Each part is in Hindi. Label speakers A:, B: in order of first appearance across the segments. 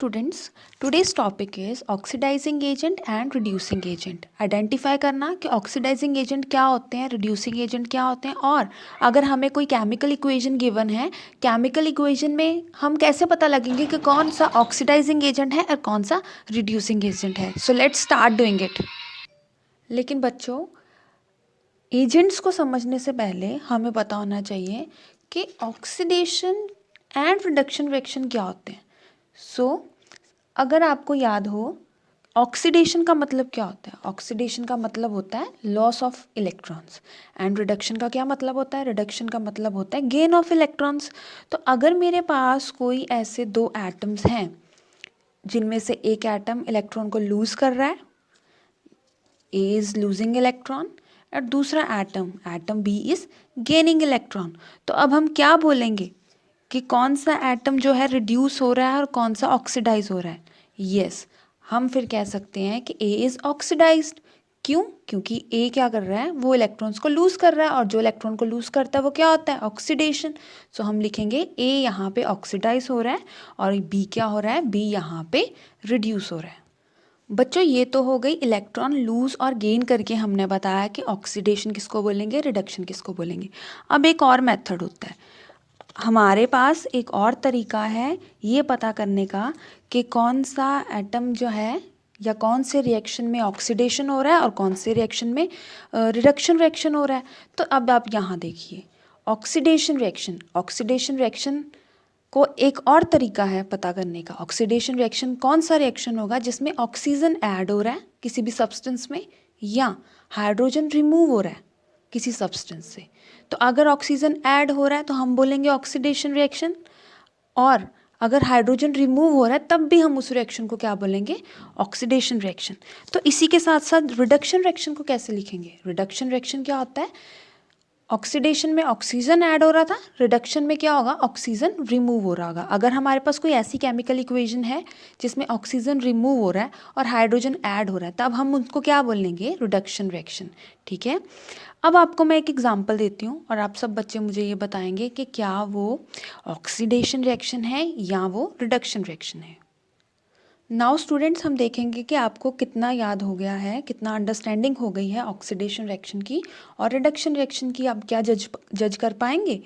A: Students, today's topic is oxidising agent and reducing agent. Identify करना कि ऑक्सीडाइजिंग एजेंट क्या होते हैं, रिड्यूसिंग एजेंट क्या होते हैं, और अगर हमें कोई केमिकल इक्वेशन गिवन है, केमिकल इक्वेशन में हम कैसे पता लगेंगे कि कौन सा ऑक्सीडाइजिंग एजेंट है और कौन सा रिड्यूसिंग एजेंट है। सो लेट्स स्टार्ट डूइंग इट। लेकिन बच्चों, एजेंट्स को समझने से पहले हमें पता होना चाहिए कि ऑक्सीडेशन एंड रिडक्शन रिएक्शन क्या होते हैं। अगर आपको याद हो, ऑक्सीडेशन का मतलब क्या होता है? ऑक्सीडेशन का मतलब होता है loss of electrons, and reduction का क्या मतलब होता है? रिडक्शन का मतलब होता है गेन ऑफ इलेक्ट्रॉन्स। तो अगर मेरे पास कोई ऐसे दो एटम्स हैं जिनमें से एक एटम इलेक्ट्रॉन को लूज कर रहा है, ए इज लूजिंग इलेक्ट्रॉन, और दूसरा atom B is gaining electron, तो अब हम क्या बोलेंगे कि कौन सा एटम जो है रिड्यूस हो रहा है और कौन सा ऑक्सीडाइज हो रहा है? यस, हम फिर कह सकते हैं कि ए इज़ ऑक्सीडाइज्ड। क्यों? क्योंकि ए क्या कर रहा है, वो इलेक्ट्रॉन्स को लूज़ कर रहा है, और जो इलेक्ट्रॉन को लूज़ करता है वो क्या होता है? ऑक्सीडेशन। सो हम लिखेंगे ए यहाँ पे ऑक्सीडाइज हो रहा है और बी क्या हो रहा है? बी यहाँ पे रिड्यूस हो रहा है। बच्चों, ये तो हो गई इलेक्ट्रॉन लूज और गेन करके हमने बताया कि ऑक्सीडेशन किसको बोलेंगे, रिडक्शन किसको बोलेंगे। अब एक और मेथड होता है, हमारे पास एक और तरीका है ये पता करने का कि कौन सा एटम जो है या कौन से रिएक्शन में ऑक्सीडेशन हो रहा है और कौन से रिएक्शन में रिडक्शन रिएक्शन हो रहा है। तो अब आप यहाँ देखिए, ऑक्सीडेशन रिएक्शन को एक और तरीका है पता करने का। ऑक्सीडेशन रिएक्शन कौन सा रिएक्शन होगा जिसमें ऑक्सीजन ऐड हो रहा है किसी भी सब्सटेंस में, या हाइड्रोजन रिमूव हो रहा है किसी सब्सटेंस से। तो अगर ऑक्सीजन ऐड हो रहा है तो हम बोलेंगे ऑक्सीडेशन रिएक्शन, और अगर हाइड्रोजन रिमूव हो रहा है तब भी हम उस रिएक्शन को क्या बोलेंगे? Oxidation reaction. तो इसी के साथ साथ रिडक्शन रिएक्शन को कैसे लिखेंगे? रिडक्शन रिएक्शन क्या होता है? ऑक्सीडेशन में ऑक्सीजन ऐड हो रहा था, रिडक्शन में क्या होगा? ऑक्सीजन रिमूव हो रहा होगा। अगर हमारे पास कोई ऐसी केमिकल इक्वेशन है जिसमें ऑक्सीजन रिमूव हो रहा है और हाइड्रोजन ऐड हो रहा है, तब हम उनको क्या बोलेंगे? Reduction reaction. ठीक है, अब आपको मैं एक एग्जांपल देती हूँ और आप सब बच्चे मुझे ये बताएंगे कि क्या वो ऑक्सीडेशन रिएक्शन है या वो रिडक्शन रिएक्शन है। नाउ स्टूडेंट्स, हम देखेंगे कि आपको कितना याद हो गया है, कितना अंडरस्टैंडिंग हो गई है ऑक्सीडेशन रिएक्शन की और रिडक्शन रिएक्शन की। आप क्या जज कर पाएंगे?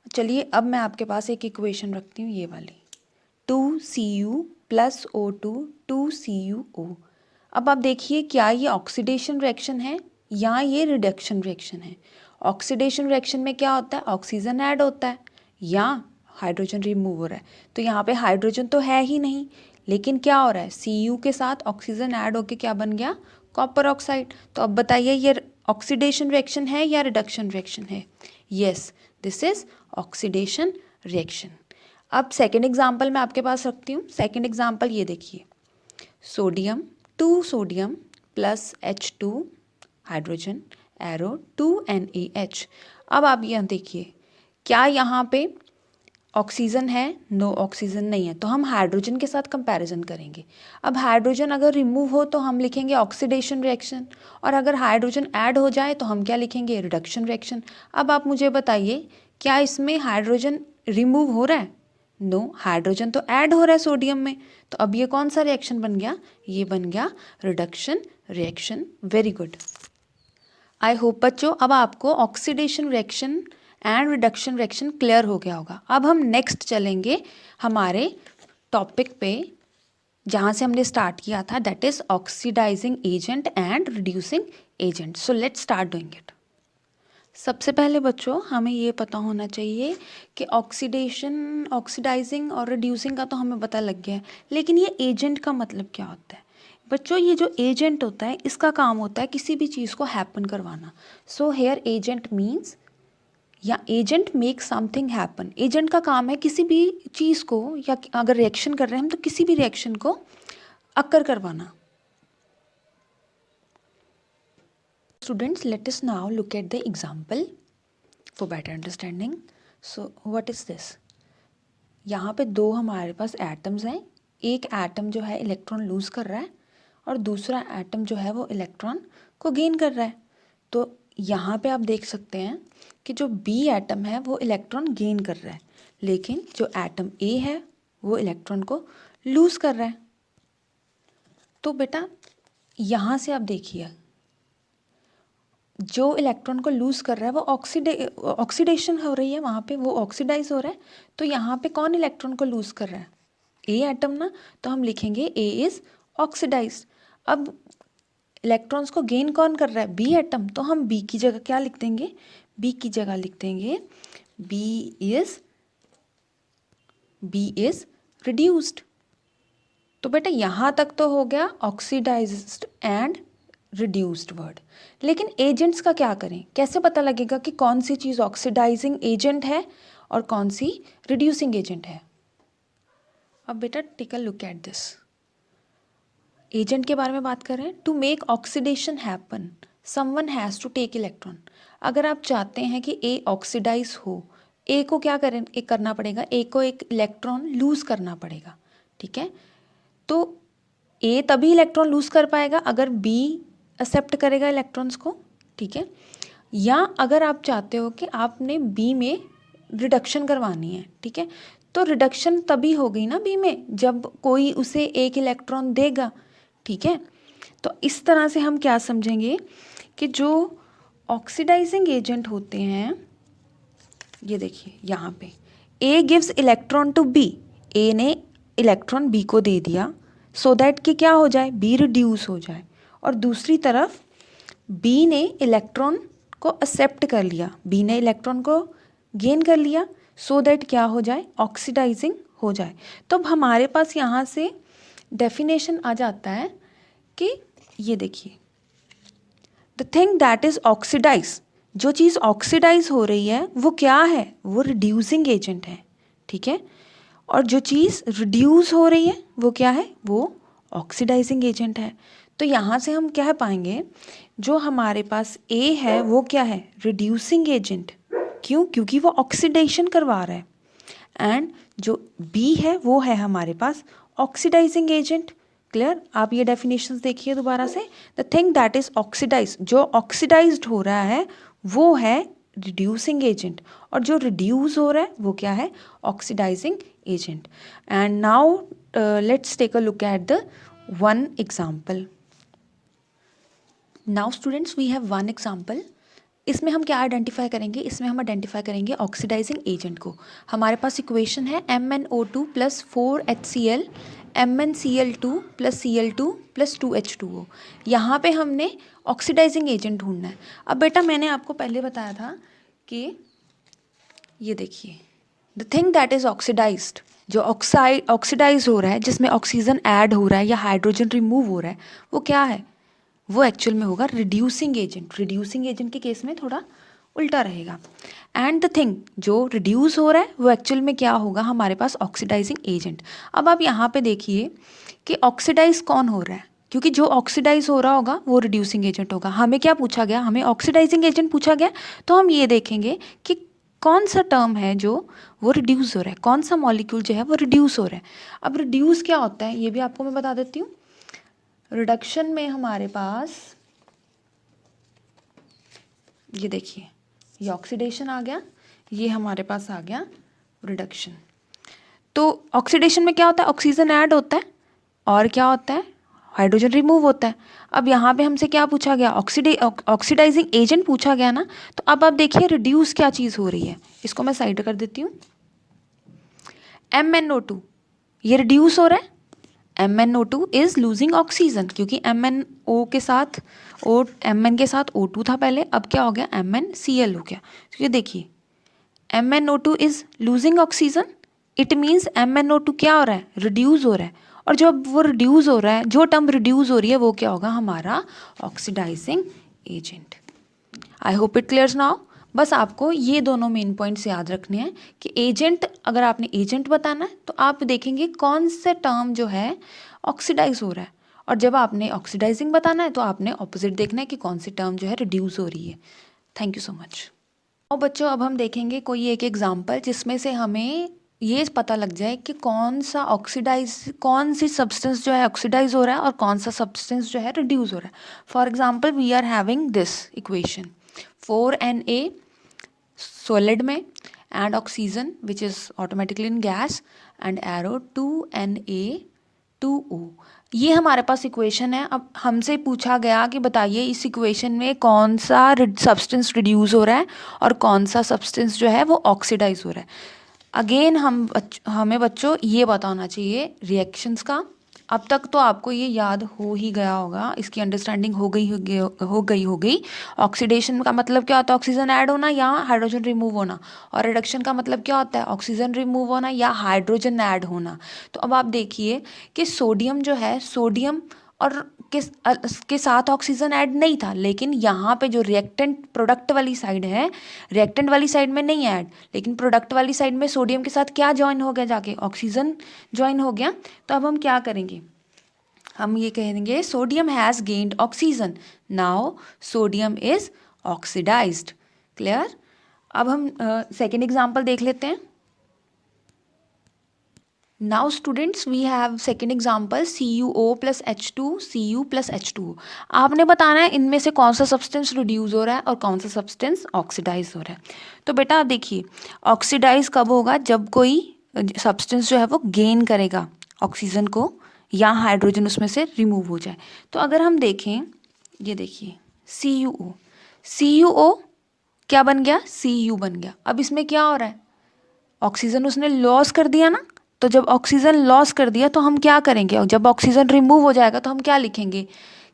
A: चलिए, अब मैं आपके पास एक इक्वेशन रखती हूँ, ये वाली 2Cu + O2 2CuO। अब आप देखिए, क्या ये ऑक्सीडेशन रिएक्शन है या ये रिडक्शन रिएक्शन है? ऑक्सीडेशन रिएक्शन में क्या होता है? ऑक्सीजन ऐड होता है या हाइड्रोजन रिमूव हो रहा है। तो यहाँ पे हाइड्रोजन तो है ही नहीं, लेकिन क्या हो रहा है? Cu के साथ ऑक्सीजन ऐड होके क्या बन गया? Copper oxide. तो अब बताइए, ये ऑक्सीडेशन रिएक्शन है या रिडक्शन रिएक्शन है? Yes, this is oxidation reaction. अब सेकेंड एग्जाम्पल मैं आपके पास रखती हूँ। सेकेंड एग्जाम्पल ये देखिए, sodium 2 sodium + H2 hydrogen arrow 2NaH। अब आप यहाँ देखिए, क्या यहाँ पे ऑक्सीजन है? नो, ऑक्सीजन नहीं है, तो हम हाइड्रोजन के साथ कंपैरिजन करेंगे। अब हाइड्रोजन अगर रिमूव हो तो हम लिखेंगे ऑक्सीडेशन रिएक्शन, और अगर हाइड्रोजन ऐड हो जाए तो हम क्या लिखेंगे? Reduction reaction. अब आप मुझे बताइए, क्या इसमें हाइड्रोजन रिमूव हो रहा है? नो, हाइड्रोजन तो ऐड हो रहा है सोडियम में। तो अब ये कौन सा रिएक्शन बन गया? ये बन गया reduction reaction. Very good. I hope बच्चों, अब आपको oxidation reaction and reduction reaction clear हो गया होगा। अब हम नेक्स्ट चलेंगे हमारे टॉपिक पे जहाँ से हमने स्टार्ट किया था, that is oxidising agent and reducing agent. So let's start doing it. सबसे पहले बच्चों, हमें ये पता होना चाहिए कि ऑक्सीडेशन, ऑक्सीडाइजिंग और रिड्यूसिंग का तो हमें पता लग गया है, लेकिन ये एजेंट का मतलब क्या होता है? बच्चों, ये जो एजेंट होता है इसका काम होता है किसी भी चीज़ को हैपन करवाना। सो हेयर एजेंट मीन्स, या agent make something happen. Agent का काम है किसी भी चीज़ को, या अगर रिएक्शन कर रहे हैं हम, तो किसी भी रिएक्शन को अक्कर करवाना। Students, let us now look at the example for better understanding. So, what is this? यहाँ पे दो हमारे पास एटम्स हैं। एक एटम जो है इलेक्ट्रॉन लूज कर रहा है और दूसरा एटम जो है वो इलेक्ट्रॉन को गेन कर रहा है। तो यहाँ पे आप देख सकते हैं कि जो बी एटम है वो इलेक्ट्रॉन गेन कर रहा है, लेकिन जो एटम ए है वो इलेक्ट्रॉन को लूज कर रहा है। तो बेटा यहाँ से आप देखिए, जो इलेक्ट्रॉन को लूज कर रहा है वो ऑक्सीडेशन हो रही है, वहाँ पे वो ऑक्सीडाइज हो रहा है। तो यहाँ पे कौन इलेक्ट्रॉन को लूज कर रहा है? ए एटम ना, तो हम लिखेंगे ए इज ऑक्सीडाइज। अब इलेक्ट्रॉन्स को गेन कौन कर रहा है? B atom. तो हम बी की जगह क्या लिख देंगे? बी की जगह लिख देंगे बी इज रिड्यूस्ड। तो बेटा यहाँ तक तो हो गया ऑक्सीडाइज्ड एंड रिड्यूस्ड वर्ड। लेकिन एजेंट्स का क्या करें? कैसे पता लगेगा कि कौन सी चीज़ ऑक्सीडाइजिंग एजेंट है और कौन सी रिड्यूसिंग एजेंट है? अब बेटा take a look at this. Agent के बारे में बात कर रहे हैं। To make oxidation happen someone has to take electron. अगर आप चाहते हैं कि ए ऑक्सीडाइज हो, ए को क्या करें? एक करना पड़ेगा, ए को एक इलेक्ट्रॉन लूज करना पड़ेगा। ठीक है, तो ए तभी इलेक्ट्रॉन लूज कर पाएगा अगर बी एक्सेप्ट करेगा इलेक्ट्रॉन्स को। ठीक है, या अगर आप चाहते हो कि आपने बी में रिडक्शन करवानी है, ठीक है, तो रिडक्शन तभी होगी ना बी में जब कोई उसे एक इलेक्ट्रॉन देगा। ठीक है, तो इस तरह से हम क्या समझेंगे कि जो ऑक्सीडाइजिंग एजेंट होते हैं, ये देखिए यहाँ पे A gives electron to B, A ने इलेक्ट्रॉन बी को दे दिया सो दैट कि क्या हो जाए? बी रिड्यूस हो जाए। और दूसरी तरफ बी ने इलेक्ट्रॉन को एक्सेप्ट कर लिया, बी ने इलेक्ट्रॉन को गेन कर लिया सो दैट क्या हो जाए? ऑक्सीडाइजिंग हो जाए। तो अब हमारे पास यहाँ से डेफिनेशन आ जाता है कि ये देखिए, the thing that is oxidised, जो चीज़ ऑक्सीडाइज हो रही है वो क्या है? वो रिड्यूसिंग एजेंट है। ठीक है, और जो चीज़ रिड्यूस हो रही है वो क्या है? वो ऑक्सीडाइजिंग एजेंट है। तो यहाँ से हम क्या पाएंगे? जो हमारे पास ए है वो क्या है? Reducing agent. क्यों? क्योंकि वो ऑक्सीडेशन करवा रहा है। एंड जो बी है वो है हमारे पास ऑक्सीडाइजिंग एजेंट। क्लियर? आप ये डेफिनेशंस देखिए दोबारा से। The thing that is oxidised, जो ऑक्सीडाइज्ड हो रहा है वो है रिड्यूसिंग एजेंट, और जो रिड्यूस हो रहा है वो क्या है? Oxidising agent. And now let's take a look at the one example. Now students we have one example. इसमें हम क्या आइडेंटिफाई करेंगे? इसमें हम आइडेंटिफाई करेंगे ऑक्सीडाइजिंग एजेंट को। हमारे पास इक्वेशन है MnO2 plus 4HCl MnCl2 plus Cl2 plus 2H2O। यहाँ पे हमने ऑक्सीडाइजिंग एजेंट ढूंढना है। अब बेटा मैंने आपको पहले बताया था कि ये देखिए, the thing that is oxidised, जो ऑक्सीडाइज हो रहा है, जिसमें ऑक्सीजन ऐड हो रहा है या हाइड्रोजन रिमूव हो रहा है, वो क्या है? वो एक्चुअल में होगा रिड्यूसिंग एजेंट। रिड्यूसिंग एजेंट के केस में थोड़ा उल्टा रहेगा। एंड द थिंग जो रिड्यूस हो रहा है वो एक्चुअल में क्या होगा? हमारे पास ऑक्सीडाइजिंग एजेंट। अब आप यहाँ पे देखिए कि ऑक्सीडाइज कौन हो रहा है, क्योंकि जो ऑक्सीडाइज हो रहा होगा वो रिड्यूसिंग एजेंट होगा। हमें क्या पूछा गया? हमें ऑक्सीडाइजिंग एजेंट पूछा गया। तो हम ये देखेंगे कि कौन सा टर्म है जो वो रिड्यूस हो रहा है, कौन सा मॉलिक्यूल जो है वो रिड्यूस हो रहा है। अब रिड्यूस क्या होता है ये भी आपको मैं बता देती हूँ। रिडक्शन में हमारे पास ये देखिए, ये ऑक्सीडेशन आ गया, ये हमारे पास आ गया रिडक्शन। तो ऑक्सीडेशन में क्या होता है? ऑक्सीजन ऐड होता है और क्या होता है? हाइड्रोजन रिमूव होता है। अब यहाँ पे हमसे क्या पूछा गया? ऑक्सीडाइजिंग एजेंट पूछा गया ना। तो अब आप देखिए रिड्यूस क्या चीज़ हो रही है, इसको मैं साइड कर देती हूँ। MnO2 ये रिड्यूस हो रहा है। MnO2 इज लूजिंग ऑक्सीजन, क्योंकि MnO के साथ Mn के साथ O2 था पहले, अब क्या हो गया? MnCl हो गया। तो ये देखिए MnO2 is losing oxygen, it means MnO2 क्या हो रहा है? रिड्यूस हो रहा है। और जब वो रिड्यूस हो रहा है, जो टर्म रिड्यूस हो रही है वो क्या होगा? हमारा oxidising agent. I hope it clears now. बस आपको ये दोनों मेन पॉइंट्स याद रखने हैं कि एजेंट, अगर आपने एजेंट बताना है तो आप देखेंगे कौन से टर्म जो है ऑक्सीडाइज हो रहा है, और जब आपने ऑक्सीडाइजिंग बताना है तो आपने ऑपोजिट देखना है कि कौन सी टर्म जो है रिड्यूस हो रही है। Thank you so much. और बच्चों अब हम देखेंगे कोई एक एग्जाम्पल जिसमें से हमें ये पता लग जाए कि कौन सी सब्सटेंस जो है ऑक्सीडाइज हो रहा है और कौन सा सब्सटेंस जो है रिड्यूस हो रहा है। For example we are having this equation 4Na solid में and oxygen which is automatically in gas, and arrow 2Na 2O। ये हमारे पास इक्वेशन है। अब हमसे पूछा गया कि बताइए इस इक्वेशन में कौन सा सब्सटेंस रिड्यूस हो रहा है और कौन सा सब्सटेंस जो है वो ऑक्सीडाइज हो रहा है। अगेन हमें बच्चों ये पता होना चाहिए रिएक्शंस का। अब तक तो आपको ये याद हो ही गया होगा, इसकी अंडरस्टैंडिंग हो गई। ऑक्सीडेशन का मतलब क्या होता है? ऑक्सीजन ऐड होना या हाइड्रोजन रिमूव होना। और रिडक्शन का मतलब क्या होता है? ऑक्सीजन रिमूव होना या हाइड्रोजन ऐड होना। तो अब आप देखिए कि सोडियम जो है, सोडियम और के साथ ऑक्सीजन ऐड नहीं था, लेकिन यहाँ पे जो रिएक्टेंट प्रोडक्ट वाली साइड है, रिएक्टेंट वाली साइड में नहीं ऐड, लेकिन प्रोडक्ट वाली साइड में सोडियम के साथ क्या ज्वाइन हो गया? जाके ऑक्सीजन ज्वाइन हो गया। तो अब हम क्या करेंगे? हम ये कहेंगे sodium has gained oxygen, now sodium is oxidised. Clear? अब हम सेकेंड एग्जाम्पल देख लेते हैं। Now students we have second example CuO plus H2 Cu plus H2O। आपने बताना है इनमें से कौन सा सब्सटेंस रिड्यूस हो रहा है और कौन सा सब्सटेंस ऑक्सीडाइज हो रहा है। तो बेटा आप देखिए ऑक्सीडाइज कब होगा? जब कोई सब्सटेंस जो है वो गेन करेगा ऑक्सीजन को या हाइड्रोजन उसमें से रिमूव हो जाए। तो अगर हम देखें, ये देखिए CuO क्या बन गया? Cu बन गया। अब इसमें क्या हो रहा है? ऑक्सीजन उसने लॉस कर दिया ना। तो जब ऑक्सीजन लॉस कर दिया तो हम क्या करेंगे? और जब ऑक्सीजन रिमूव हो जाएगा तो हम क्या लिखेंगे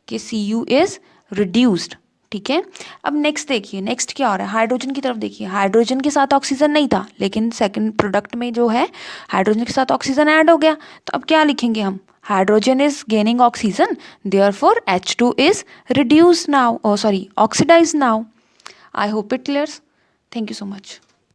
A: कि Cu इज रिड्यूस्ड। ठीक है। अब नेक्स्ट देखिए, नेक्स्ट क्या हो रहा है? हाइड्रोजन की तरफ देखिए। हाइड्रोजन के साथ ऑक्सीजन नहीं था, लेकिन सेकंड प्रोडक्ट में जो है हाइड्रोजन के साथ ऑक्सीजन ऐड हो गया। तो अब क्या लिखेंगे हम? Hydrogen is gaining oxygen, therefore H2 is reduced now, oxidised now. I hope it clears. Thank you so much.